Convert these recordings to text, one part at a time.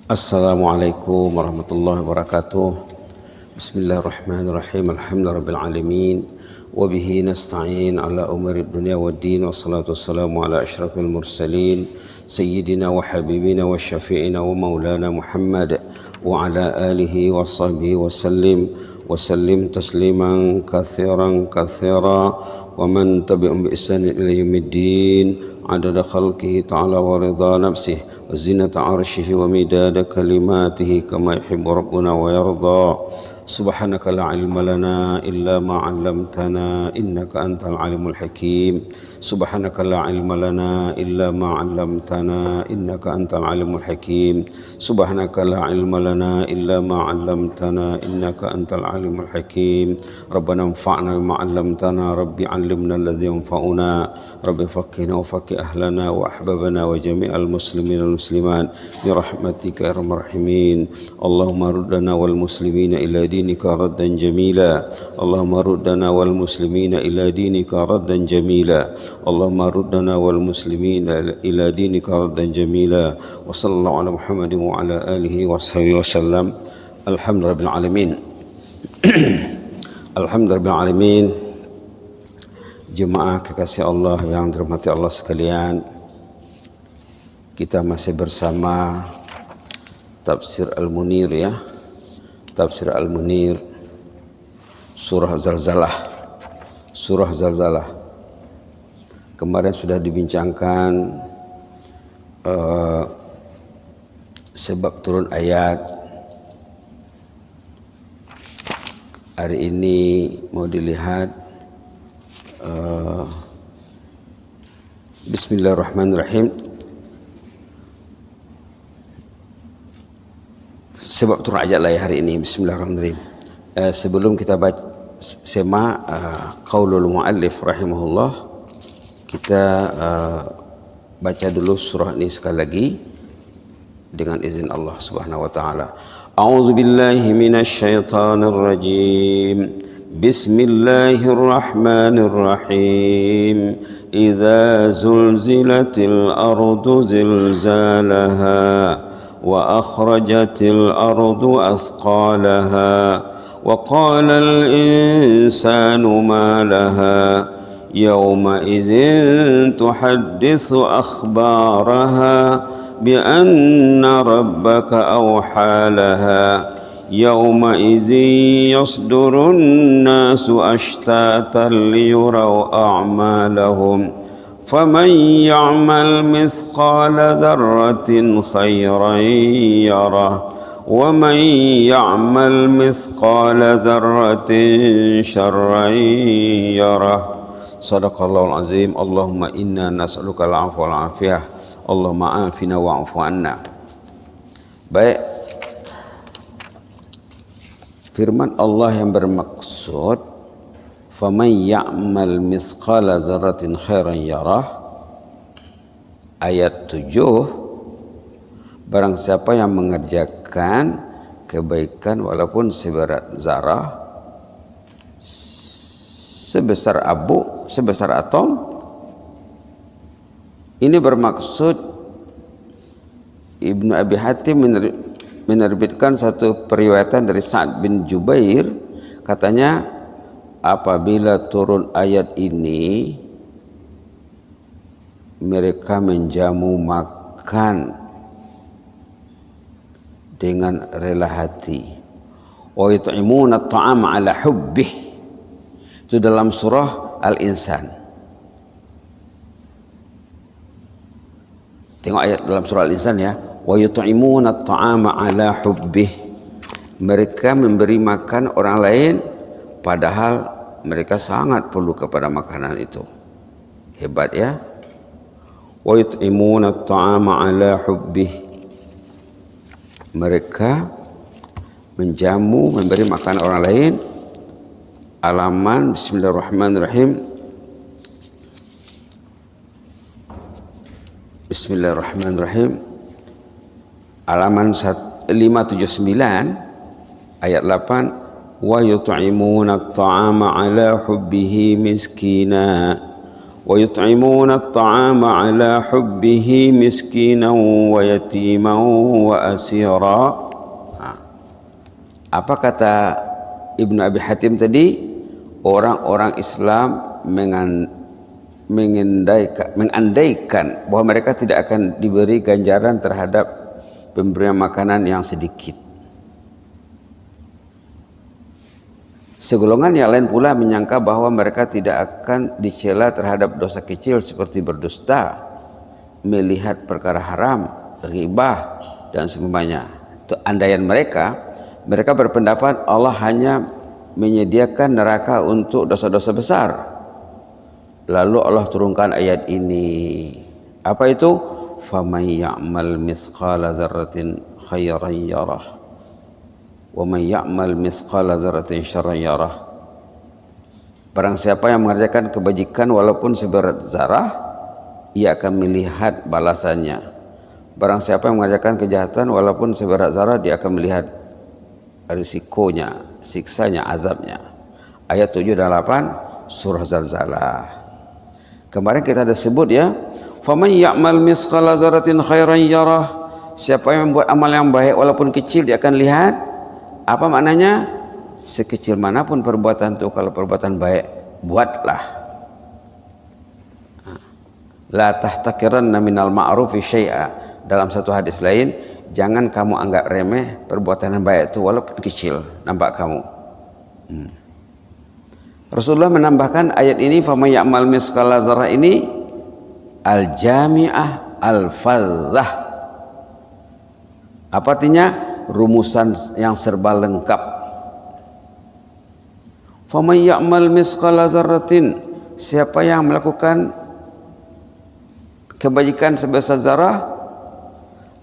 Assalamualaikum warahmatullahi wabarakatuh. Bismillahirrahmanirrahim. Alhamdulillahirabbil alamin. Wa bihi nasta'in ala umurid dunya waddin. Wassalatu wassalamu ala asyrafil mursalin sayyidina wa habibina wa syafi'ina wa maulana Muhammad wa ala alihi wa sahbihi wa sallim tasliman katsiran wa man tabi'um bi ihsan ila yaumiddin adada khalqihi ta'ala wa ridha nafsihi وزنة عرشه ومداد كلماته كما يحب ربنا ويرضى سبحانك لا علم لنا إلا ما علمتنا إنك أنت العليم الحكيم سبحانك لا علم لنا إلا ما علمتنا إنك أنت العليم الحكيم سبحانك لا علم لنا إلا ما علمتنا إنك أنت العليم الحكيم ربنا انفعنا بما علمتنا ربي علمنا الذي ينفعنا ربي فقهنا وفقه أهلنا وأحبابنا وجميع المسلمين والمسلمات برحمتك يا أرحم الراحمين اللهم ردنا والمسلمين إلى دينك ردا جميلا اللهم ردنا والمسلمين إلى دينك ردا جميلا اللهم ردنا والمسلمين إلى دينك ردا جميلا وصلى الله على محمد وعلى آله وصحبه وسلم الحمد لله رب العالمين الحمد لله رب العالمين. Jemaah kekasih Allah yang dirahmati Allah sekalian, kita masih bersama Tafsir Al-Munir ya. Tafsir Al-Munir Surah Zalzalah. Surah Zalzalah kemarin sudah dibincangkan sebab turun ayat. Hari ini mau dilihat Bismillahirrahmanirrahim. Sebab turun ayat lah ya hari ini. Bismillahirrahmanirrahim. Sebelum kita sema qaulul muallif rahimahullah, kita baca dulu surah ini sekali lagi dengan izin Allah Subhanahu wa taala. A'udzu billahi minasy syaithanir rajim. Bismillahirrahmanirrahim. Idza zulzilatil ardu zilzalaha wa akhrajatil ardu athqalaha wa qala al insanu ma laha yawma idzin tuhaddithu akhbaraha bi anna rabbaka awha laha yawma idzin yasdurun nasu ashtatan liyuraw a'malahum فمن يعمل مثقال ذرة خيرا يره ومن يعمل مثقال ذرة شرا يره صدق الله العظيم. اللهم إنا نسألك العفو والعافية اللهم عافنا واعف عنا. Baik, firman Allah yang bermaksud faman ya'mal mithqala dzarratin khairan yarah, ayat 7, barang siapa yang mengerjakan kebaikan walaupun seberat zarah, sebesar abu, sebesar atom. Ini bermaksud Ibnu Abi Hatim menerbitkan satu periwayatan dari Sa'ad bin Jubair, katanya apabila turun ayat ini mereka menjamu makan dengan rela hati. Wa yut'imuna at'ama ala hubbih, itu dalam surah Al-Insan. Tengok ayat dalam surah Al-Insan ya. Wa yut'imuna at'ama ala hubbih, mereka memberi makan orang lain padahal mereka sangat perlu kepada makanan itu. Hebat ya. Wa yut'imuna at'ama ala hubbih, mereka menjamu, memberi makan orang lain. Alaman Bismillahirrahmanirrahim. Bismillahirrahmanirrahim. Alaman 579 ayat 8. Wa yut'imuna at'ama ala hubbihi miskina ويطعمون الطعام على حبه مسكينا ويتيما وأسيرا. Apa kata Ibnu Abi Hatim tadi? Orang-orang Islam mengandaikan bahwa mereka tidak akan diberi ganjaran terhadap pemberian makanan yang sedikit. Segolongan yang lain pula menyangka bahwa mereka tidak akan dicela terhadap dosa kecil seperti berdusta, melihat perkara haram, ghibah dan seumpamanya. Itu andaian mereka. Mereka berpendapat Allah hanya menyediakan neraka untuk dosa-dosa besar. Lalu Allah turunkan ayat ini. Apa itu? Faman ya'mal mithqala dzarratin khairan yarah wa man ya'mal mithqala dzarratin syarran yarah. Barang siapa yang mengerjakan kebajikan walaupun seberat zarah, ia akan melihat balasannya. Barang siapa yang mengerjakan kejahatan walaupun seberat zarah, dia akan melihat risikonya, siksanya, azabnya. Ayat 7 dan 8 surah Zalzalah. Kemarin kita ada sebut ya, faman ya'mal misqala dzarratin khairan yarah. Siapa yang membuat amal yang baik walaupun kecil, dia akan lihat. Apa maknanya? Sekecil manapun perbuatan itu, kalau perbuatan baik, buatlah. La tahtakiranna minal ma'rufi syai'a. Dalam satu hadis lain, jangan kamu anggap remeh perbuatan yang baik itu walaupun kecil nampak kamu. Rasulullah menambahkan ayat ini, faman ya'mal misqala dzarrah ini al-jami'ah al-fadhah. Apa artinya? Rumusan yang serba lengkap. Faman ya'mal misqala dzarratin, siapa yang melakukan kebajikan sebesar zarah.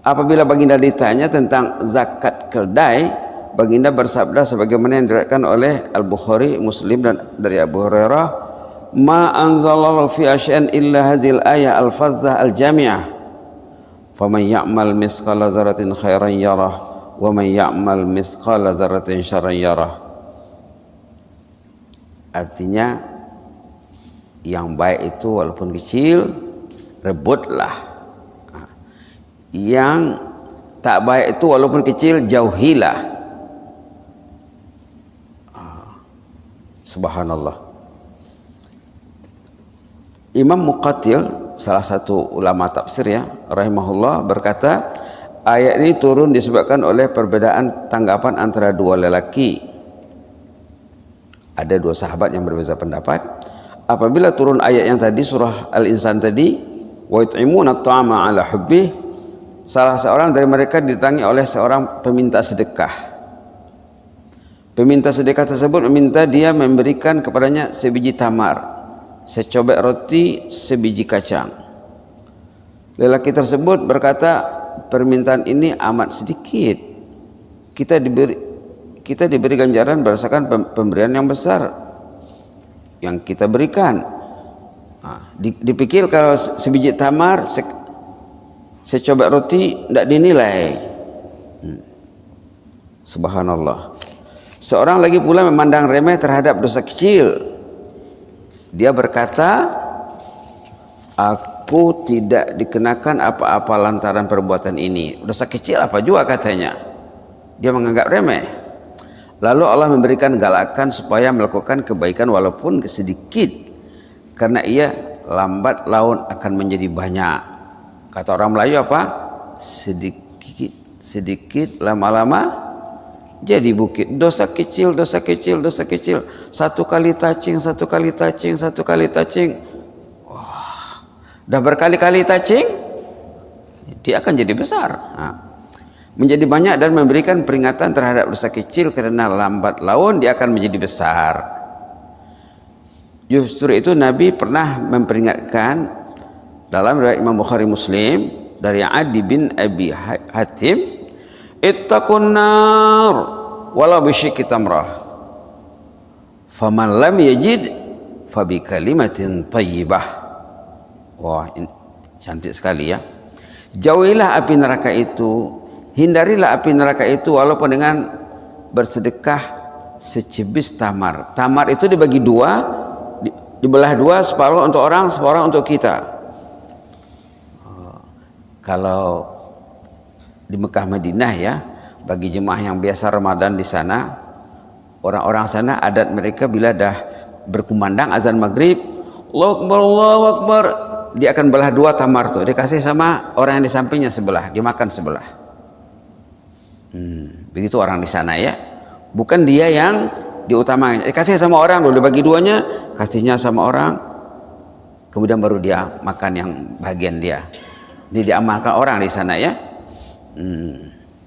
Apabila baginda ditanya tentang zakat keldai, baginda bersabda sebagaimana yang diriwayatkan oleh Al-Bukhari, Muslim dan dari Abu Hurairah, ma anzalallahu fi asy'an illa hadhil ayah al-fadhah al-jami'ah. Faman ya'mal misqala dzarratin khairan yarah wa man ya'mal misqala dzarratin syarran yarah. Artinya yang baik itu walaupun kecil rebutlah. Yang tak baik itu walaupun kecil jauhilah. Subhanallah. Imam Muqatil, salah satu ulama tafsir ya, rahimahullah, berkata ayat ini turun disebabkan oleh perbedaan tanggapan antara dua lelaki. Ada dua sahabat yang berbeza pendapat. Apabila turun ayat yang tadi, surah Al-Insan tadi, wa yut'imuna at-ta'ama 'ala hubbih, salah seorang dari mereka didatangi oleh seorang peminta sedekah. Peminta sedekah tersebut meminta dia memberikan kepadanya sebiji tamar, secobek roti, sebiji kacang. Lelaki tersebut berkata, permintaan ini amat sedikit. Kita diberi ganjaran berdasarkan pemberian yang besar yang kita berikan. Dipikir kalau sebiji tamar, secobek roti tidak dinilai. Subhanallah. Seorang lagi pula memandang remeh terhadap dosa kecil. Dia berkata, aku tidak dikenakan apa-apa lantaran perbuatan ini. Dosa kecil apa juga katanya. Dia menganggap remeh. Lalu Allah memberikan galakan supaya melakukan kebaikan walaupun sedikit, karena ia lambat laun akan menjadi banyak. Kata orang Melayu apa? Sedikit lama-lama jadi bukit. Dosa kecil. Satu kali touching. Wah, dah berkali-kali touching, dia akan jadi besar. Menjadi banyak dan memberikan peringatan terhadap dosa kecil, karena lambat laun dia akan menjadi besar. Justru itu Nabi pernah memperingatkan dalam riwayat Imam Bukhari Muslim dari Adi bin Abi Hatim, ittaqun nar walau bisyikki tamrah faman lam yajid fabi kalimatin thayyibah. Wah, ini cantik sekali ya. Jauhilah api neraka itu, hindarilah api neraka itu walaupun dengan bersedekah secibis tamar. Tamar itu dibagi dua, dibelah dua, separuh untuk orang, separuh untuk kita. Kalau di Mekah Madinah ya, bagi jemaah yang biasa Ramadan di sana, orang-orang sana adat mereka bila dah berkumandang azan maghrib, Allahu Akbar, Allahu Akbar, dia akan belah dua tamar tuh, dikasih sama orang yang di sampingnya sebelah, dimakan sebelah. Begitu orang di sana ya, bukan dia yang diutamakan, dikasih sama orang dulu, dibagi duanya, kasihnya sama orang, kemudian baru dia makan yang bagian dia. Ini diamalkan orang di sana ya.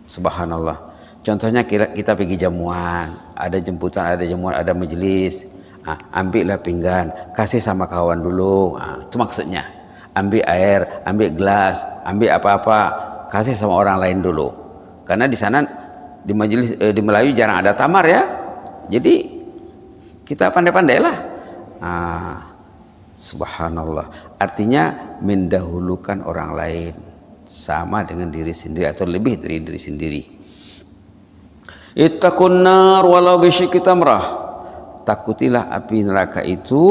Subhanallah. Contohnya kita pergi jamuan, ada jemputan, ada jamuan, ada majelis. Ambillah pinggan, kasih sama kawan dulu. Itu maksudnya. Ambil air, ambil gelas, ambil apa-apa, kasih sama orang lain dulu. Karena di sana di majelis di Melayu jarang ada tamar ya. Jadi kita pandai-pandailah. Subhanallah. Artinya mendahulukan orang lain sama dengan diri sendiri atau lebih dari diri sendiri. Ittaqun nar walau bisyikki tamrah. Takutilah api neraka itu,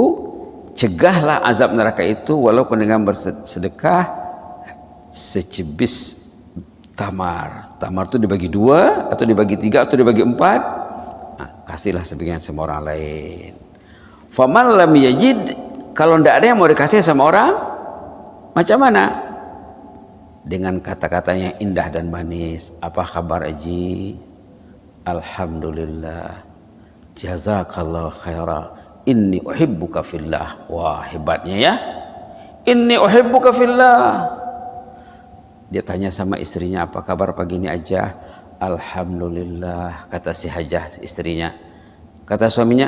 cegahlah azab neraka itu walaupun dengan bersedekah secibis tamar. Tamar itu dibagi dua atau dibagi tiga atau dibagi empat. Kasihlah sebagian sama orang lain. Faman lam yajid, kalau tidak ada yang mau dikasih sama orang, macam mana? Dengan kata-kata yang indah dan manis. Apa kabar Aji? Alhamdulillah. Jazakallah khaira. Inni uhibbuka fillah. Wah, hebatnya ya. Inni uhibbuka fillah. Dia tanya sama istrinya, apa kabar pagi ini Aja? Alhamdulillah, kata si Hajah istrinya. Kata suaminya,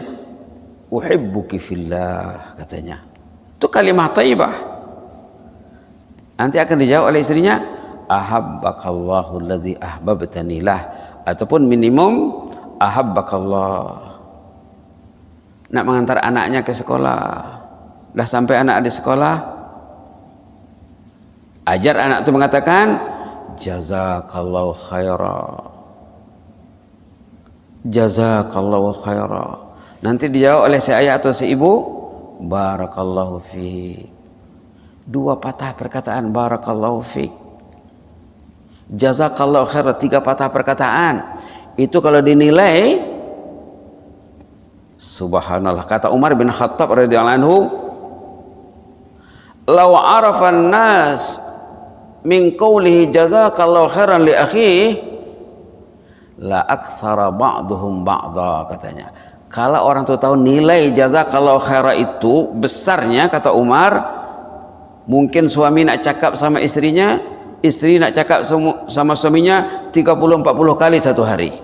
uhibbuki fillah, katanya. Itu kalimat thayyibah. Nanti akan dijawab oleh istrinya, ahabbakallahu alladzi ahbabtani lah, ataupun minimum ahabbakallah. Nak mengantar anaknya ke sekolah, dah sampai anak di sekolah, ajar anak itu mengatakan jazakallahu khaira, jazakallahu khaira. Nanti dijawab oleh si ayah atau si ibu, barakallahu fiik. Dua patah perkataan, barakallahu fiik, jazakallahu khaira, tiga patah perkataan. Itu kalau dinilai, subhanallah. Kata Umar bin Khattab radhiyallahu anhu, law arafan nas min qawlihi jazakallahu khairan li akhihi la aktsara ba'duhum ba'da, katanya. Kalau orang itu tahu nilai jazakallahu khairan itu besarnya, kata Umar, mungkin suami nak cakap sama istrinya, istri nak cakap sama suaminya 30-40 kali satu hari.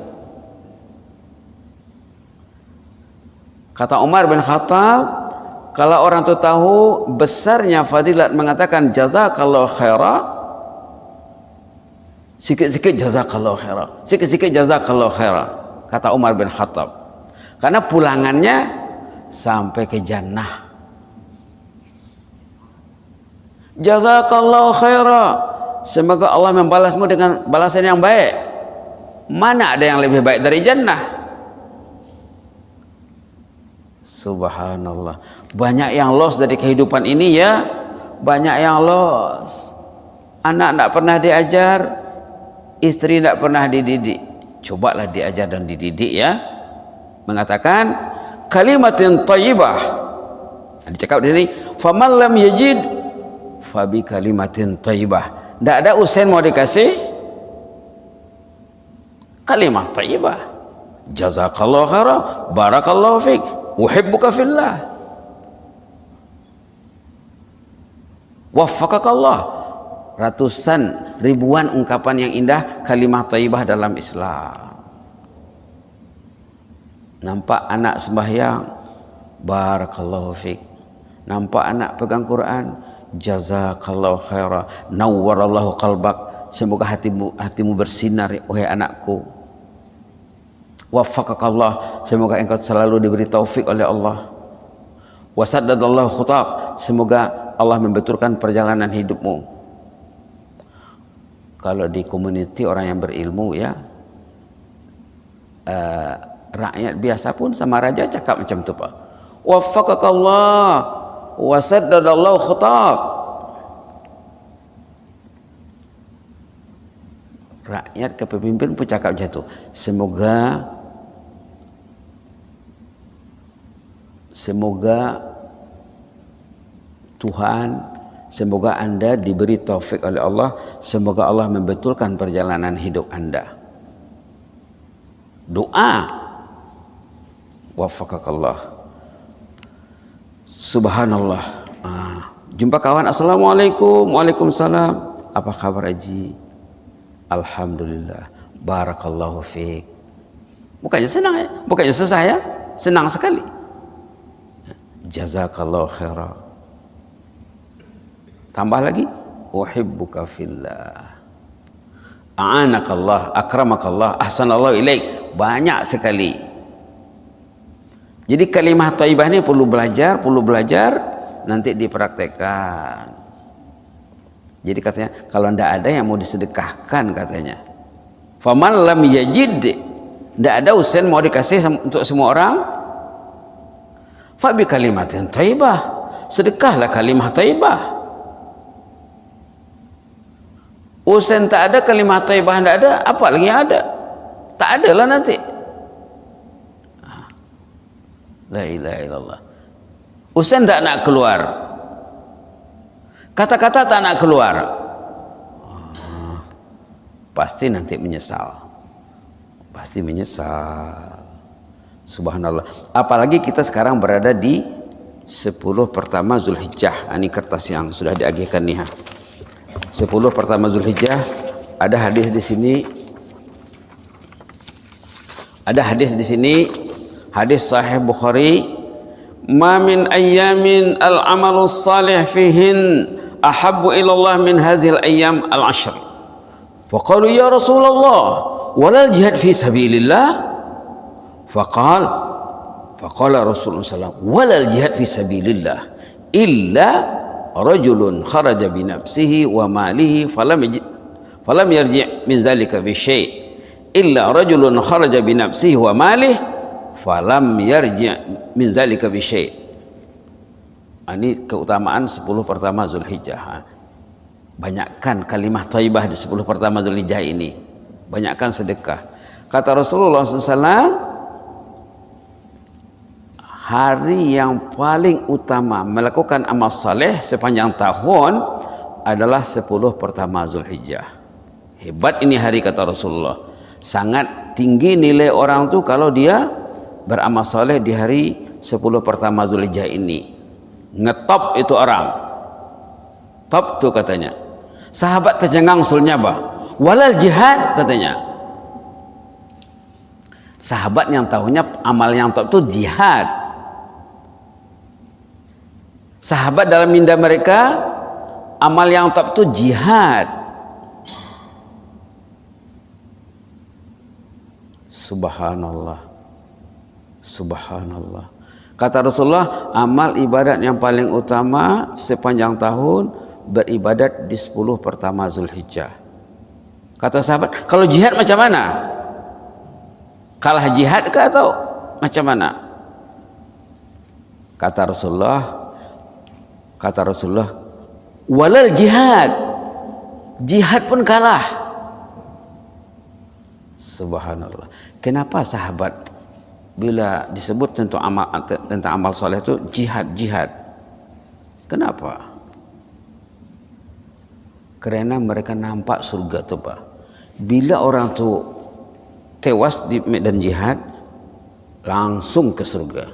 Kata Umar bin Khattab, kalau orang itu tahu besarnya fadilat mengatakan jazakallahu khairan, sikit-sikit jazakallahu khairan, sikit-sikit jazakallahu khairan, kata Umar bin Khattab. Karena pulangannya sampai ke jannah. Jazakallahu khairan, semoga Allah membalasmu dengan balasan yang baik. Mana ada yang lebih baik dari jannah? Subhanallah. Banyak yang lost dari kehidupan ini ya. Banyak yang lost. Anak tidak pernah diajar, istri tidak pernah dididik. Cobalah diajar dan dididik ya. Mengatakan kalimatin thayyibah. Dicakap di sini, faman lam yajid fabi kalimatin thayyibah. Tidak ada usen mau dikasih kalimat thayyibah. Jazakallahu khairan, barakallahu fiik, uhibbuka fillah, waffaqakallah. Ratusan ribuan ungkapan yang indah kalimat thayyibah dalam Islam. Nampak anak sembahyang, barakallahu fiik. Nampak anak pegang Quran, jazakallahu khaira, nawwarallahu qalbak, semoga hatimu bersinar wahai anakku. Waffaqakallah, semoga engkau selalu diberi taufik oleh Allah. Wasaddadallahu khutak, semoga Allah membetulkan perjalanan hidupmu. Kalau di community orang yang berilmu ya, rakyat biasa pun sama raja cakap macam tu Pak. waffaqakallah wa saddadallahu khutak. Rakyat ke pemimpin pun cakap jatuh. Semoga Tuhan, semoga Anda diberi taufik oleh Allah, semoga Allah membetulkan perjalanan hidup Anda. Doa, waffaqakallah. Subhanallah. Jumpa kawan, assalamualaikum, waalaikumsalam. Apa kabar Haji? Alhamdulillah, barakallahu fiik. Bukannya senang ya, bukannya susah ya, senang sekali. Jazakallahu khaira. Tambah lagi, uhibbuka fillah. A'anakallah, akramakallah, ahsanallahu ilaik. Banyak sekali. Jadi kalimah thayyibah ini perlu belajar, nanti dipraktekkan. Jadi katanya kalau ndak ada yang mau disedekahkan katanya. Faman lam yajid, ndak ada usen mau dikasih untuk semua orang. Fa bi kalimatin thayyibah, sedekahlah kalimah thayyibah. Usen tak ada kalimah thayyibah, ndak ada, apa lagi yang ada? Tak ada lah nanti. La ilaha illallah. Usen tak nak keluar, kata-kata tak nak keluar, pasti nanti menyesal. Pasti menyesal. Subhanallah. Apalagi kita sekarang berada di 10 pertama Zulhijjah. Ini kertas yang sudah diagihkan nih. 10 pertama Zulhijjah. Ada hadis di sini. Hadis Sahih Bukhari. Ma min ayyamin al-amalu salih fihin ahabbu ilallah min hazil ayyam al-ashr. Faqalu ya Rasulullah walal jihad fi sabilillah. Faqala Rasulullah sallallahu walal jihad fi sabilillah illa rajulun kharaja bi nafsihi wa malihi falam yarji' min zalika bi syai' illa rajulun kharaja bi nafsihi wa malihi falam yarji' min zalika bi syai'. Ini keutamaan 10 pertama Zulhijjah. Banyakkan kalimah thayyibah di 10 pertama Zulhijjah ini. Banyakkan sedekah. Kata Rasulullah SAW, hari yang paling utama melakukan amal saleh sepanjang tahun adalah 10 pertama Zulhijjah. Hebat ini hari, kata Rasulullah. Sangat tinggi nilai orang tu kalau dia beramal saleh di hari 10 pertama Zulhijjah ini. Ngetop itu orang. Top tu katanya. Sahabat tercengang sulnya bah. Walal jihad katanya. Sahabat yang tahunya amal yang top itu jihad. Sahabat dalam minda mereka amal yang top itu jihad. Subhanallah. Subhanallah. Kata Rasulullah, amal ibadat yang paling utama sepanjang tahun beribadat di 10 pertama Zulhijjah. Kata sahabat, kalau jihad macam mana? Kalah jihad ke atau macam mana? Kata Rasulullah, walal jihad, jihad pun kalah. Subhanallah. Kenapa sahabat bila disebut tentang amal soleh itu jihad? Kenapa? Karena mereka nampak surga tu Pak. Bila orang tu tewas di medan jihad, langsung ke surga.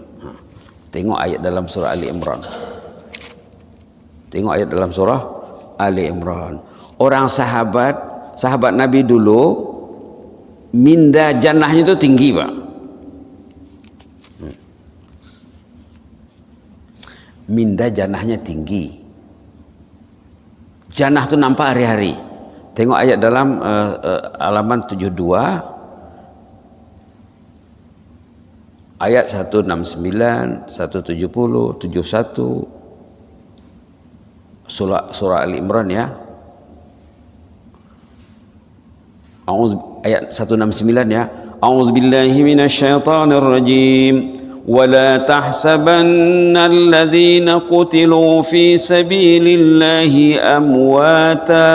Tengok ayat dalam surah Ali Imran. Orang sahabat Nabi dulu, minda jannahnya itu tinggi Pak. Minda jannahnya tinggi. Jannah itu nampak hari-hari. Tengok ayat dalam halaman 72 ayat 169, 170, 71 surah Ali Imran ya. Ayat 169 ya. A'udzubillahi minasyaitonir rajim. ولا تحسبن الذين قتلوا في سبيل الله أمواتا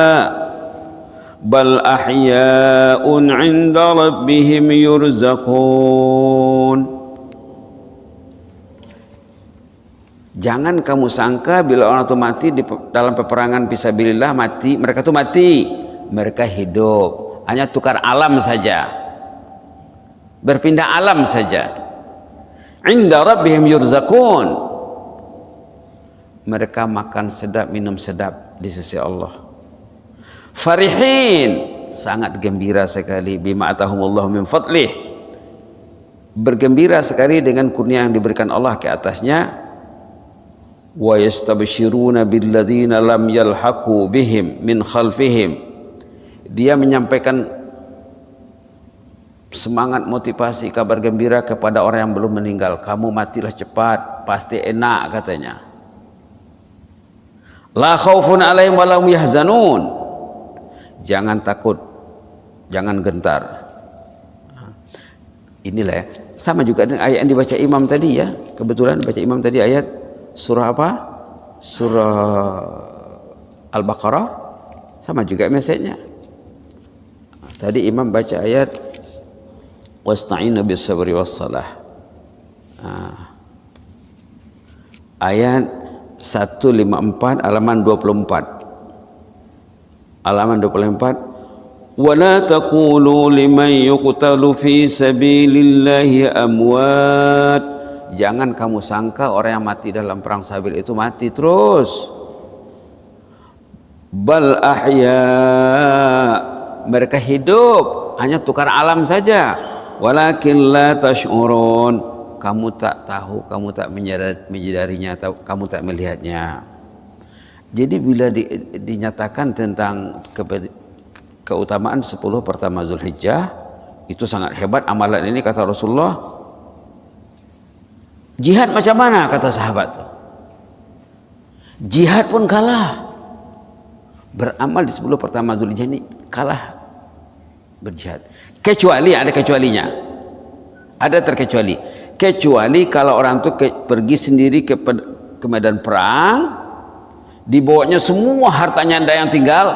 بل أحياء عند ربهم يرزقون. Jangan kamu sangka bila orang itu mati dalam peperangan fisabilillah mati, mereka itu mati, mereka hidup, hanya tukar alam saja, berpindah alam saja. Inda rabbihim yurzakun, mereka makan sedap, minum sedap di sisi Allah. Farihin, sangat gembira sekali, bima atahumullahu min fadlih, bergembira sekali dengan kurnia yang diberikan Allah ke atasnya. Wa yastabshiruna billadzina lam yalhaqu bihim min khalfihim, dia menyampaikan semangat motivasi kabar gembira kepada orang yang belum meninggal. Kamu matilah cepat, pasti enak katanya. La khaufun alaihim wa lahum yahzanun, jangan takut, jangan gentar. Inilah ya, sama juga dengan ayat yang dibaca imam tadi ya. Kebetulan baca imam tadi ayat surah apa? Surah Al-Baqarah, sama juga message-nya. Tadi imam baca ayat wasta'inu bis sabri was salah. Ayat 154 halaman 24. Halaman 24. Wala taqulu liman yuqtalu fi sabilillahi amwat, jangan kamu sangka orang yang mati dalam perang sabil itu mati terus. Bal ahya, mereka hidup, hanya tukar alam saja. Walakin la tash'urun, kamu tak tahu, kamu tak menyadarinya, kamu tak melihatnya. Jadi bila dinyatakan tentang keutamaan 10 pertama Zulhijjah, itu sangat hebat amalan ini kata Rasulullah. Jihad macam mana kata sahabat tuh? Jihad pun kalah. Beramal di 10 pertama Zulhijjah ini kalah berjihad. Kecuali ada kecualinya. Ada terkecuali. Kecuali kalau orang itu pergi sendiri ke medan perang, dibawanya semua hartanya anda yang tinggal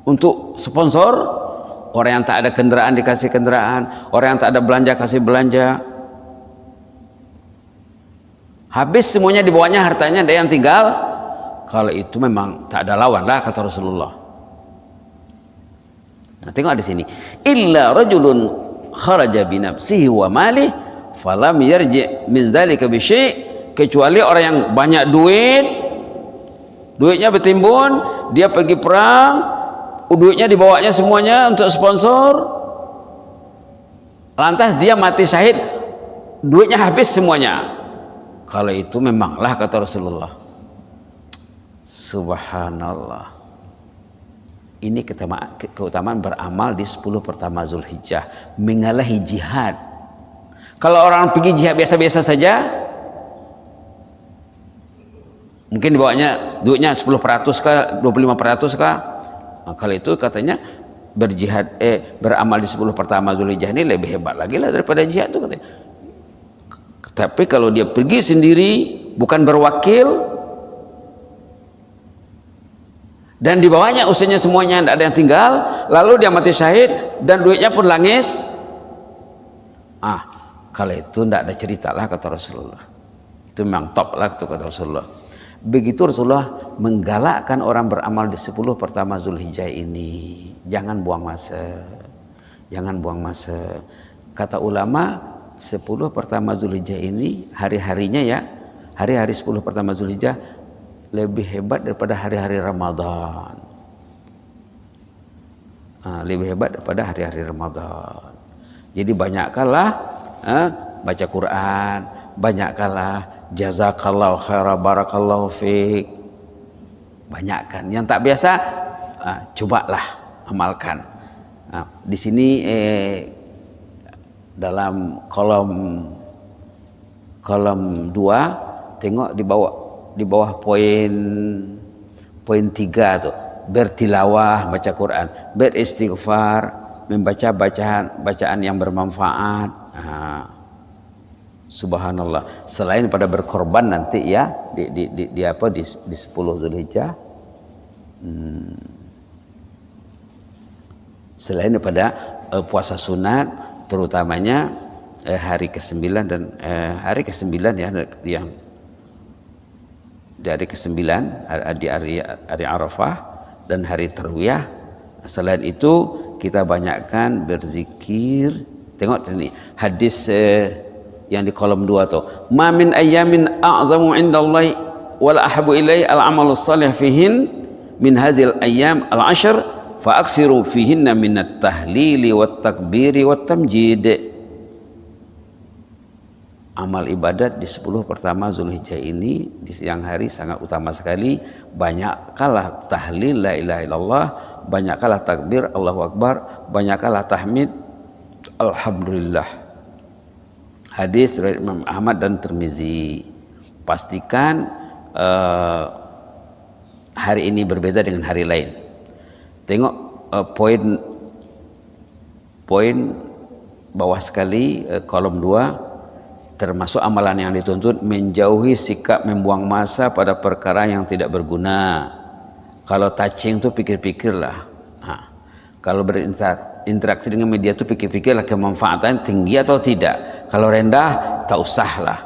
untuk sponsor. Orang yang tak ada kendaraan dikasih kendaraan, orang yang tak ada belanja kasih belanja. Habis semuanya dibawanya hartanya, ada yang tinggal. Kalau itu memang tak ada lawan lah kata Rasulullah. Nah, tengok di sini. Illa rajulun kharaja bi nafsihi wa malih falam yarji min zalika bi syai', kecuali orang yang banyak duit, duitnya bertimbun, dia pergi perang, duitnya dibawanya semuanya untuk sponsor. Lantas dia mati syahid, duitnya habis semuanya. Kalau itu memanglah kata Rasulullah. Subhanallah. Ini keutamaan beramal di 10 pertama Zulhijjah, mengalahi jihad. Kalau orang pergi jihad biasa-biasa saja, mungkin dibawanya duitnya 10% kah, 25% kah? Nah, kalau itu katanya berjihad beramal di 10 pertama Zulhijjah ini lebih hebat lagi lah daripada jihad itu katanya. Tapi kalau dia pergi sendiri, bukan berwakil, dan di bawahnya usianya semuanya tidak ada yang tinggal, lalu dia mati syahid dan duitnya pun langis, kalau itu tidak ada cerita lah kata Rasulullah. Itu memang top lah kata Rasulullah. Begitu Rasulullah menggalakkan orang beramal di 10 pertama Zulhijjah ini. Jangan buang masa, jangan buang masa. Kata ulama, 10 pertama Zulhijjah ini hari-harinya ya, hari-hari 10 pertama Zulhijjah lebih hebat daripada hari-hari Ramadan. Lebih hebat daripada hari-hari Ramadan. Jadi banyakkanlah baca Quran, banyakkanlah jazakallahu khaira barakallahu fiik. Banyakkan. Yang tak biasa cobalah amalkan. Di sini dalam kolom 2 tengok di bawah poin 3 tuh, bertilawah baca Quran, beristighfar, membaca bacaan yang bermanfaat. Subhanallah. Selain pada berkorban nanti ya di apa di 10 Zulhijjah. Selain daripada puasa sunat, terutamanya hari ke-9 dan hari ke-9 ya, yang dari ke-9 di hari Arafah dan hari Tarwiyah. Selain itu kita banyakkan berzikir. Tengok sini hadis yang di kolom 2 tuh. Ma min ayyamin a'zamu indallahi wala ahabu ilai al-amalus salih fihin min hazil ayyam al-ashr fa aksiru fihinna minat tahlili wat takbiri wat tamjid. Amal ibadat di 10 pertama Zulhijjah ini di siang hari sangat utama sekali. Banyakkanlah tahlil la ilaha illallah, banyakkanlah takbir Allahu akbar, banyakkanlah tahmid alhamdulillah. Hadis dari Imam Ahmad dan Tirmizi. Pastikan hari ini berbeza dengan hari lain. Tengok poin bawah sekali kolom 2, termasuk amalan yang dituntut menjauhi sikap membuang masa pada perkara yang tidak berguna. Kalau touching tuh pikir-pikirlah. Kalau berinteraksi dengan media itu pikir-pikirlah kemanfaatan tinggi atau tidak. Kalau rendah tak usahlah.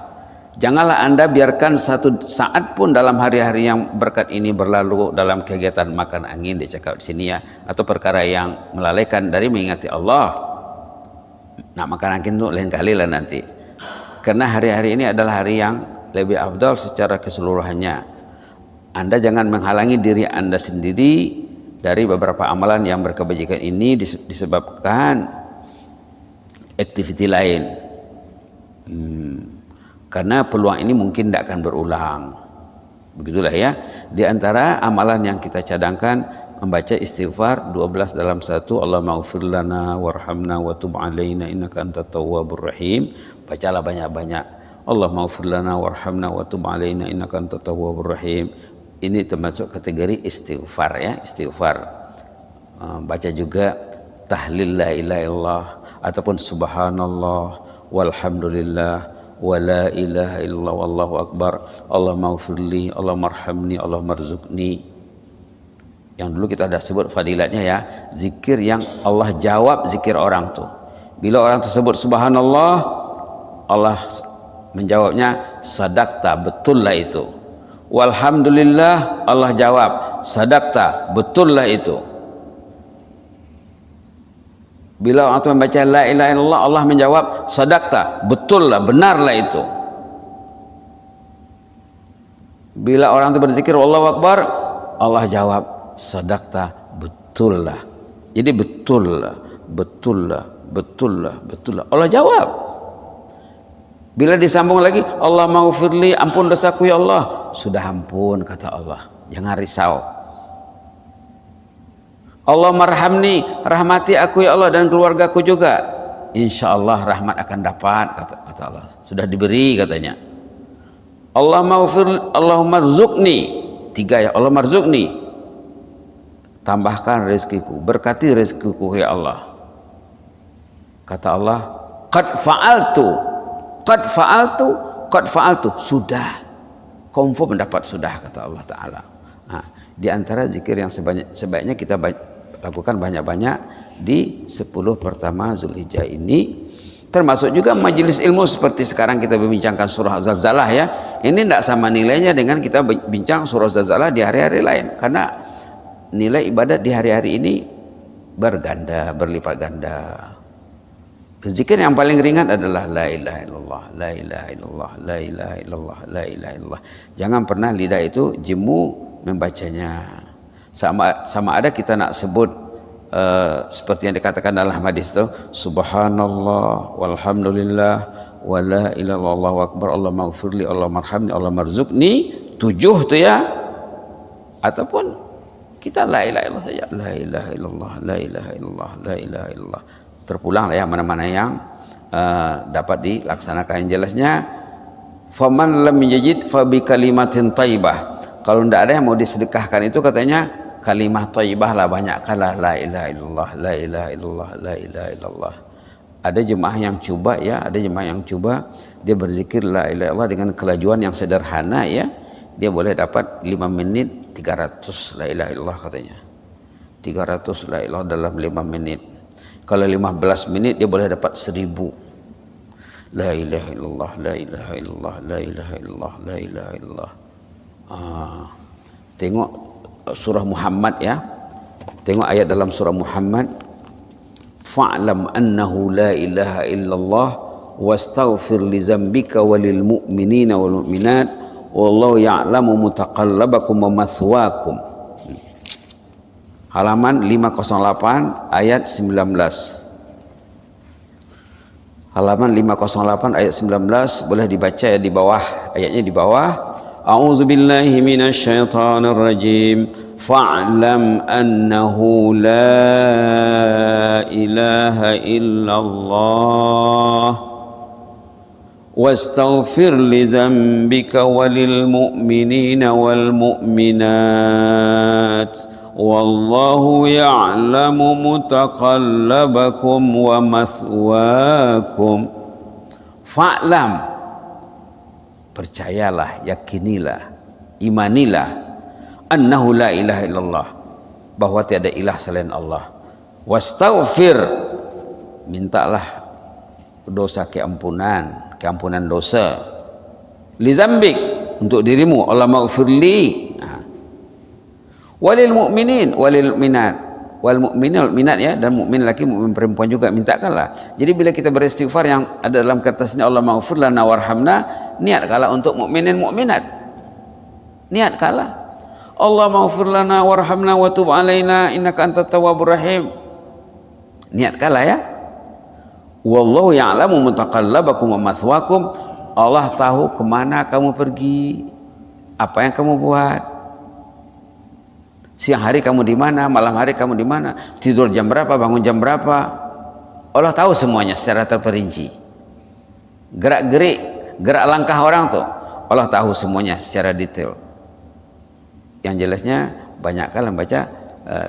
Janganlah Anda biarkan satu saat pun dalam hari-hari yang berkat ini berlalu dalam kegiatan makan angin, dicakap di sini ya, atau perkara yang melalaikan dari mengingati Allah. Nak makan angin itu lain kali lah nanti. Karena hari-hari ini adalah hari yang lebih afdal secara keseluruhannya. Anda jangan menghalangi diri Anda sendiri dari beberapa amalan yang berkebajikan ini disebabkan aktiviti lain. Karena peluang ini mungkin tidak akan berulang. Begitulah ya. Di antara amalan yang kita cadangkan, membaca istighfar 12 dalam 1. Allahumma ighfir lana warhamna wa tub alaina innaka antat tawwabur rahim. Bacalah banyak-banyak. Allahumma ighfir lana warhamna wa tub alaina innaka antat tawwabur rahim. Ini termasuk kategori istighfar ya, istighfar. Baca juga tahlil la ilaha illallah ataupun subhanallah walhamdulillah wa la ilaha illallah wallahu akbar. Allahumma ighfirli, Allahumma arhamni, Allahumma rzuqni. Yang dulu kita sudah sebut fadilatnya ya, zikir yang Allah jawab zikir orang tuh. Bila orang tersebut subhanallah, Allah menjawabnya sadaqta, betul lah itu. Walhamdulillah, Allah jawab sadaqta, betul lah itu. Bila orang itu membaca la ilaha illallah, Allah menjawab sadaqta, betul lah, benar lah itu. Bila orang itu berzikir Allahu akbar, Allah jawab sadaqta, betul lah. Jadi betul lah, betul lah, betul lah, betul lah, Allah jawab. Bila disambung lagi, Allah maghfirli, ampun dosaku ya Allah, sudah ampun kata Allah, jangan risau. Allah marhamni, rahmati aku ya Allah dan keluargaku juga, insya Allah rahmat akan dapat kata Allah, sudah diberi katanya. Allah maghfir, Allahumma rzuqni, 3 ya, Allah marzuqni, tambahkan rezekiku, berkati rezekiku ya Allah. Kata Allah, qad fa'altu, sudah, confirm mendapat sudah kata Allah Ta'ala. Nah, di antara zikir yang sebaiknya kita lakukan banyak-banyak di 10 pertama Zulhijjah ini, termasuk juga majelis ilmu seperti sekarang kita membincangkan surah Zalzalah ya. Ini tidak sama nilainya dengan kita bincang surah Zalzalah di hari-hari lain, karena nilai ibadat di hari-hari ini berganda, berlipat ganda. Zikir yang paling ringan adalah la ilaha illallah, la ilaha illallah, la ilaha illallah, la ilaha illallah. Jangan pernah lidah itu jemu membacanya. Sama ada kita nak sebut seperti yang dikatakan dalam hadis itu, subhanallah walhamdulillah wa la ilaha illallah wallahu akbar, Allah maghfirli, Allah marhamni, Allah marzuqni, 7 tuh ya. Ataupun kita la ilaha illallah saja, la ilaha illallah, la ilaha illallah, la ilaha illallah. Terpulang lah ya mana-mana yang dapat dilaksanakan. Yang jelasnya, faman lam yajid fa bi kalimatin thayyibah. Kalau tidak ada yang mau disedekahkan itu katanya kalimah thayyibah lah, banyakkanlah la ilaha illallah, la ilaha illallah, la ilaha illallah. Ada jemaah yang coba ya, ada jemaah yang coba dia berzikir la ilaha illallah dengan kelajuan yang sederhana ya, dia boleh dapat 5 menit 300 la ilaha illallah katanya. 300 la ilaha dalam 5 menit. Kalau 15 menit dia boleh dapat 1000. La ilaha illallah, la ilaha illallah, la ilaha illallah, la ilaha illallah. Tengok surah Muhammad ya. Tengok ayat dalam surah Muhammad. Fa'lam annahu la ilaha illallah wastaghfir li zambika walil mu'minina wal mu'minat wallahu ya'lamu mutaqallabakum wa mathwaakum. Halaman 508 ayat 19. Halaman 508 ayat 19 boleh dibaca ya di bawah, ayatnya di bawah. A'udzu billahi minasyaitonir rajim. Fa'lam annahu la ilaha illallah wastaghfir li dzambika walil mu'minina wal mu'minat wallahu ya'lamu mutaqallabakum wa mathwaakum. Fa'lam, percayalah, yakinilah, imanilah, annahu la ilaha illallah, bahwa tiada ilah selain Allah. Wastaghfir, mintalah dosa keampunan dosa. Li zambik, untuk dirimu, Allah maghfirli. Walil mu'minin walil mu'minat, wal mu'minin wal mu'minat ya, dan mukmin laki mukmin perempuan juga mintakanlah. Jadi bila kita beristighfar yang ada dalam kertas ini, Allah maghfir lana warhamna, niatkanlah untuk mukminin mukminat. Niatkanlah Allah maghfir lana warhamna wa tub alaina innaka antat tawwabur rahim. Niatkanlah ya. Wallahu ya'lamu mutaqallabakum wa mathwaakum. Allah tahu kemana kamu pergi, apa yang kamu buat. Siang hari kamu di mana, malam hari kamu di mana, tidur jam berapa, bangun jam berapa. Allah tahu semuanya secara terperinci. Gerak-gerik, gerak langkah orang tuh Allah tahu semuanya secara detail. Yang jelasnya banyakkan membaca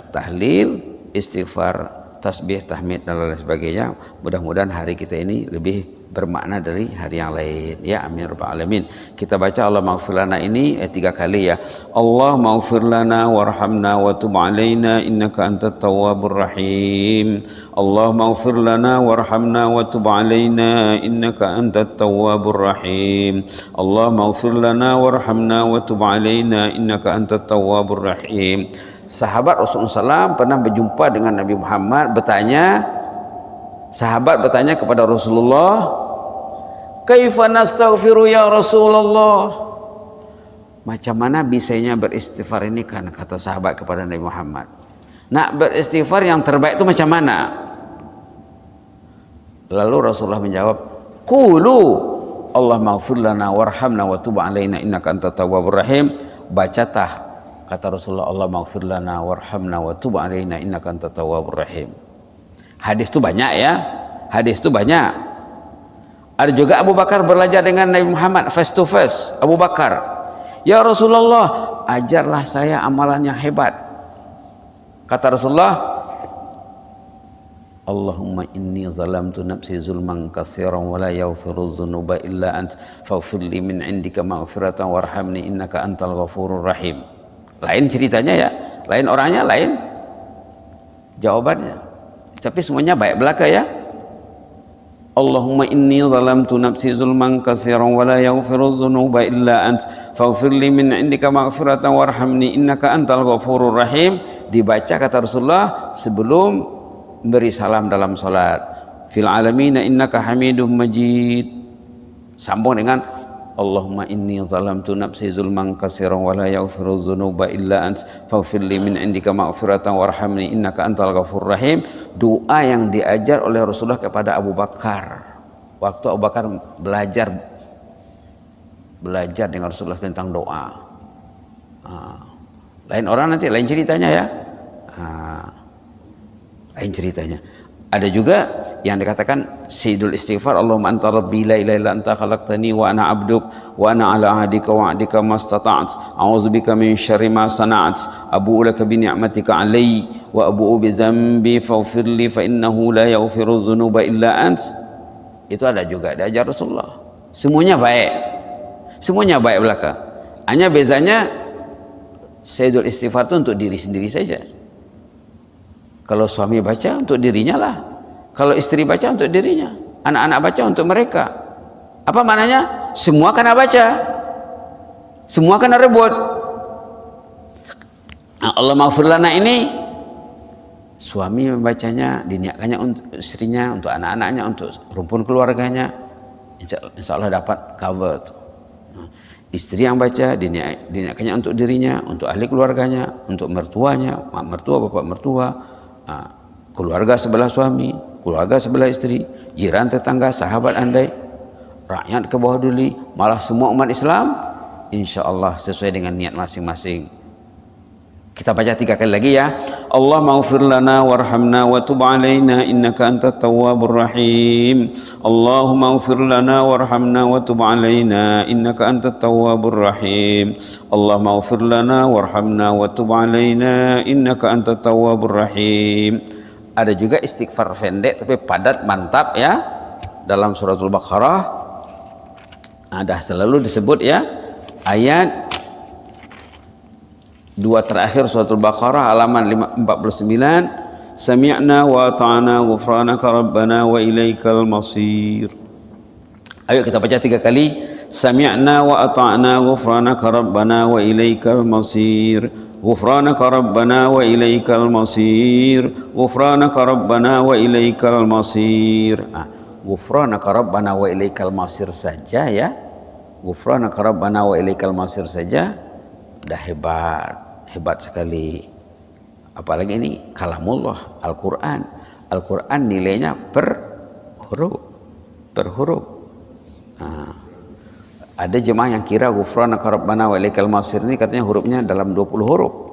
tahlil, istighfar, tasbih, tahmid dan lain sebagainya. Mudah-mudahan hari kita ini lebih bermakna dari hari yang lain ya, amin rabbal alamin. Kita baca Allah maghfir lana ini 3 kali ya. Allah maghfir lana warhamna wa tub alaina innaka antat tawwabur rahim. Allah maghfir lana warhamna wa tub alaina innaka antat tawwabur rahim. Allah maghfir lana warhamna wa tub alaina innaka antat tawwabur rahim. Sahabat Rasulullah SAW pernah berjumpa dengan Nabi Muhammad, sahabat bertanya kepada Rasulullah, kaifa nastaghfiru ya Rasulullah? Macam mana bisanya beristighfar ini kan, kata sahabat kepada Nabi Muhammad. Nak beristighfar yang terbaik itu macam mana? Lalu Rasulullah menjawab, qulu Allah maghfir lana warhamna wa tub alaina innaka antat tawwabur rahim. Bacatah, kata Rasulullah, Allah maghfir lana warhamna wa tub alaina innaka antat tawwabur rahim. Hadis itu banyak ya, hadis itu banyak. Ada juga Abu Bakar belajar dengan Nabi Muhammad face to face. Abu Bakar, ya Rasulullah, ajarlah saya amalan yang hebat. Kata Rasulullah, Allahumma inni zalamtu nafsi zulman katsiran wa la yaghfiru dzunuba illa ant faghfirli min indika maghfiratan warhamni innaka antal ghafurur rahim. Lain ceritanya ya, lain orangnya, lain jawabannya, tapi semuanya baik belaka ya. Allahumma inni zalamtu nafsi zulman katsiran wa la yaghfiru dzunuba illa ant faghfirli min indika maghfiratan warhamni innaka antal ghafurur rahim. Dibaca kata Rasulullah sebelum beri salam dalam salat. Fil alamin innaka hamidum majid. Sambung dengan Allahumma inni zalamtu nafsi zulman katsiran wa la yaghfiru dzunuba illa ant faghfirli min indika maghfiratan warhamni innaka antal ghafurur rahim. Doa yang diajar oleh Rasulullah kepada Abu Bakar waktu Abu Bakar belajar dengan Rasulullah tentang doa. Lain orang nanti lain ceritanya ya. Lain ceritanya. Ada juga yang dikatakan sayyidul istighfar, Allahumma anta rabbi la ilaha illa anta khalaqtani wa ana 'abduk wa ana 'ala ahdika wa 'adika mastata'tu a'udzubika min syarri ma sana'tu abu'u laka bi ni'matika 'alayya wa abu'u bi dhanbi faghfir li fa innahu la yaghfiru dhunuba illa ant. Itu ada juga diajar Rasulullah. Semuanya baik. Semuanya baik belaka. Hanya bezanya sayyidul istighfar itu untuk diri sendiri saja. Kalau suami baca untuk dirinya lah, kalau istri baca untuk dirinya, anak-anak baca untuk mereka. Apa maknanya? Semua kena baca, semua kena rebut. Nah, Allah maghfir lana ini suami membacanya, diniatkannya untuk istrinya, untuk anak-anaknya, untuk rumpun keluarganya, insya Allah dapat cover. Nah, istri yang baca diniatkannya untuk dirinya, untuk ahli keluarganya, untuk mertuanya, mak mertua, bapak mertua, keluarga sebelah suami, keluarga sebelah istri, jiran tetangga, sahabat andai, rakyat ke bawah duli, malah semua umat Islam, insya Allah sesuai dengan niat masing-masing. Kita baca 3 kali lagi ya. Allah maghfir lana warhamna wa tub alaina innaka antat tawwabur rahim. Allahumma maghfir lana warhamna wa tub alaina innaka antat tawwabur rahim. Allah maghfir lana warhamna wa tub alaina innaka antat tawwabur rahim. Ada juga istighfar pendek tapi padat, mantap ya. Dalam suratul Baqarah ada selalu disebut ya, ayat 2 terakhir suratul Baqarah halaman 49, sami'na wa ata'na ghufranaka rabbana wa ilaikal masir. Ayo kita baca 3 kali. Sami'na wa ata'na ghufranaka rabbana wa ilaikal masir. Ghufranaka rabbana wa ilaikal masir. Ghufranaka rabbana wa ilaikal masir. Ghufranaka rabbana wa ilaikal masir saja ya. Ghufranaka rabbana wa ilaikal masir saja dah hebat sekali. Apalagi ini kalamullah, Al-Quran. Al-Quran nilainya per huruf. Ada jemaah yang kira ghufranaka rabbana wa ilaikal masir ini katanya hurufnya dalam 20 huruf.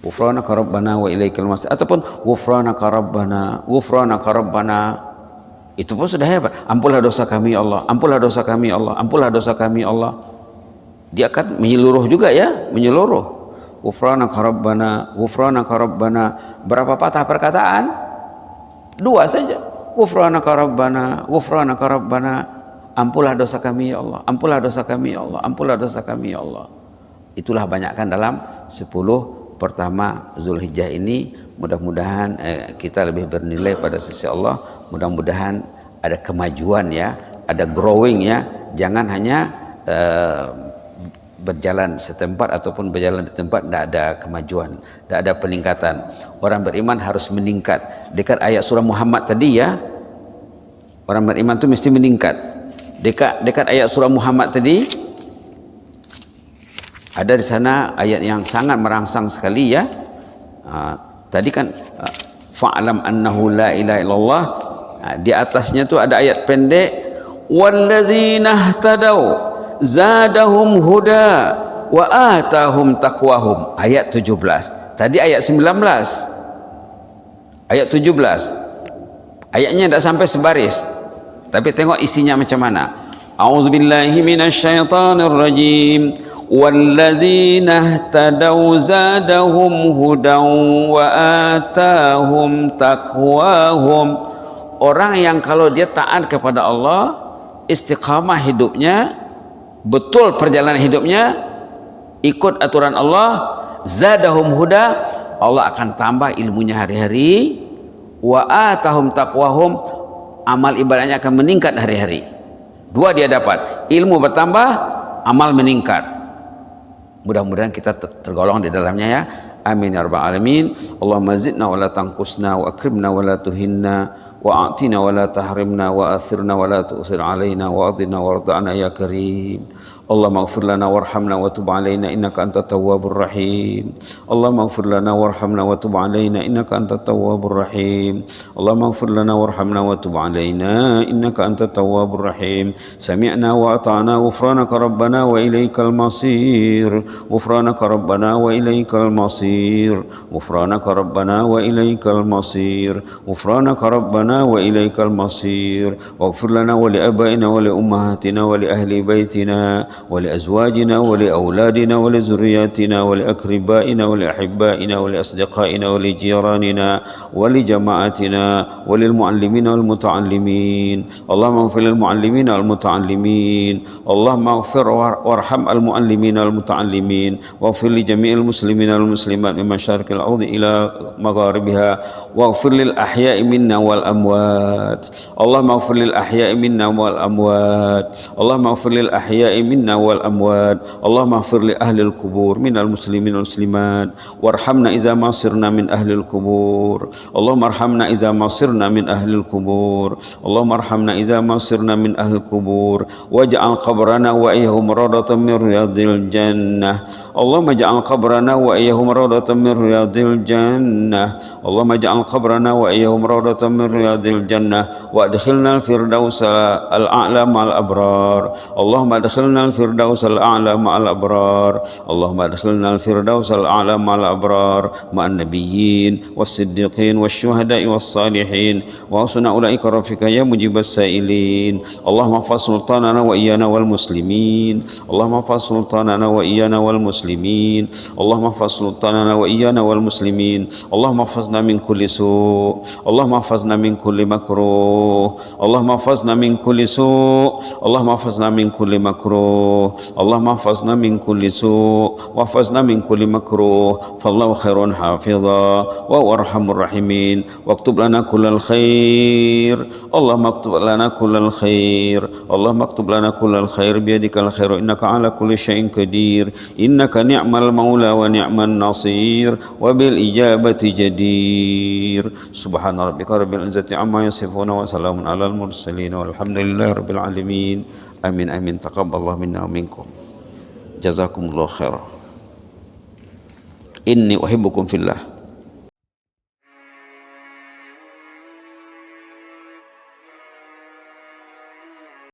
Ghufranaka rabbana wa ilaikal masir ataupun ghufranaka rabbana, itu pun sudah hebat. Ampunlah dosa kami Allah, ampunlah dosa kami Allah, ampunlah dosa kami Allah. Dia akan menyeluruh juga ya, menyeluruh. Ghufranaka rabbana. Berapa patah perkataan? 2 saja. Ghufranaka rabbana. Ampunlah dosa kami ya Allah, ampunlah dosa kami ya Allah, ampunlah dosa kami ya Allah. Itulah banyakkan dalam 10 pertama Zulhijjah ini. Mudah-mudahan kita lebih bernilai pada sisi Allah. Mudah-mudahan ada kemajuan ya, ada growing ya. Jangan hanya berjalan setempat ataupun berjalan di tempat tidak ada kemajuan, tidak ada peningkatan. Orang beriman harus meningkat. Dekat ayat surah Muhammad tadi ya, orang beriman itu mesti meningkat. Dekat ayat surah Muhammad tadi ada di sana ayat yang sangat merangsang sekali ya. Tadi kan fa'lam annahu la ilaha illallah. Di atasnya tu ada ayat pendek, wallazina ihtadau zadahum huda wa atahum taqwahum, ayat 17. Tadi ayat 19, ayat 17. Ayatnya tidak sampai sebaris, tapi tengok isinya macam mana. A'udzubillahi minasyaitonir rajim. Wallazina ihtadau zadahum hudan wa atahum taqwahum. Orang yang kalau dia taat kepada Allah, istiqamah hidupnya, betul perjalanan hidupnya, ikut aturan Allah, zadahum huda, Allah akan tambah ilmunya hari-hari, wa atahum taqwahum, amal ibadahnya akan meningkat hari-hari. 2 dia dapat, ilmu bertambah, amal meningkat. Mudah-mudahan kita tergolong di dalamnya ya. Amin ya rabbal alamin. Allahumma zidna wa la tanqusna wa akrimna wa la tuhinna wa a'tina wa la tahrimna wa athirna wa la tu'thir alaina wa adina wa arda'na ya karim. اللهم اغفر لنا وارحمنا وتب علينا إنك أنت التواب الرحيم اللهم اغفر لنا وارحمنا وتب علينا إنك أنت التواب الرحيم اللهم اغفر لنا وارحمنا وتب علينا إنك أنت التواب الرحيم سمعنا وأطعنا غفرانك ربنا وإليك المصير غفرانك ربنا وإليك المصير غفرانك ربنا وإليك المصير غفرانك ربنا وإليك المصير واغفر لنا ولآبائنا ولأمهاتنا ولأهل بيتنا ولأزواجنا ولأولادنا ولذرياتنا ولأقربائنا ولأحبائنا ولأصدقائنا ولجيراننا ولجماعتنا وللمعلمين والمتعلمين اللهم اغفر للمعلمين والمتعلمين اللهم اغفر وارحم المعلمين والمتعلمين واغفر لجميع المسلمين والمسلمات من مشارق الأرض إلى مغاربها واغفر للأحياء منا والأموات اللهم اغفر للأحياء منا والأموات اللهم اغفر للأحياء منا والأموات اللهم اغفر لأهل القبور من المسلمين والمسلمات وارحمنا إذا ما صرنا من أهل القبور اللهم ارحمنا إذا ما صرنا من أهل القبور اللهم ارحمنا إذا ما صرنا من أهل القبور واجعل قبرنا وإياهم روضة من رياض الجنة اللهم اجعل قبرنا وإياهم روضة من رياض الجنة اللهم اجعل قبرنا وإياهم روضة من رياض الجنة وادخلنا الفردوس الأعلى مع الأبرار اللهم ادخلنا الفردوس الأعلى مع الأبرار اللهم ادخلنا الفردوس الأعلى مع الأبرار مع النبيين والصديقين والشهداء والصالحين وحسن أولئك رفيقا يا مجيب السائلين اللهم احفظ سلطاننا وإيانا والمسلمين اللهم احفظ سلطاننا وإيانا والمسلمين اللهم احفظ سلطاننا وإيانا والمسلمين اللهم احفظنا من كل سوء اللهم احفظنا من كل مكروه اللهم احفظنا من كل سوء اللهم احفظنا من كل مكروه اللهم احفظنا من كل سوء واحفظنا من كل مكروه فالله خير حافظا وهو أرحم الراحمين واكتب لنا كل الخير اللهم اكتب لنا كل الخير اللهم اكتب لنا كل الخير بيدك الخير إنك على كل شيء قدير إنك نعم المولى ونعم النصير وبالإجابة جدير سبحان ربك رب العزة عما يصفون وسلام على المرسلين والحمد لله رب العالمين آمين آمين تقبل الله منا ومنكم جزاكم الله خيرا إني أحبكم في الله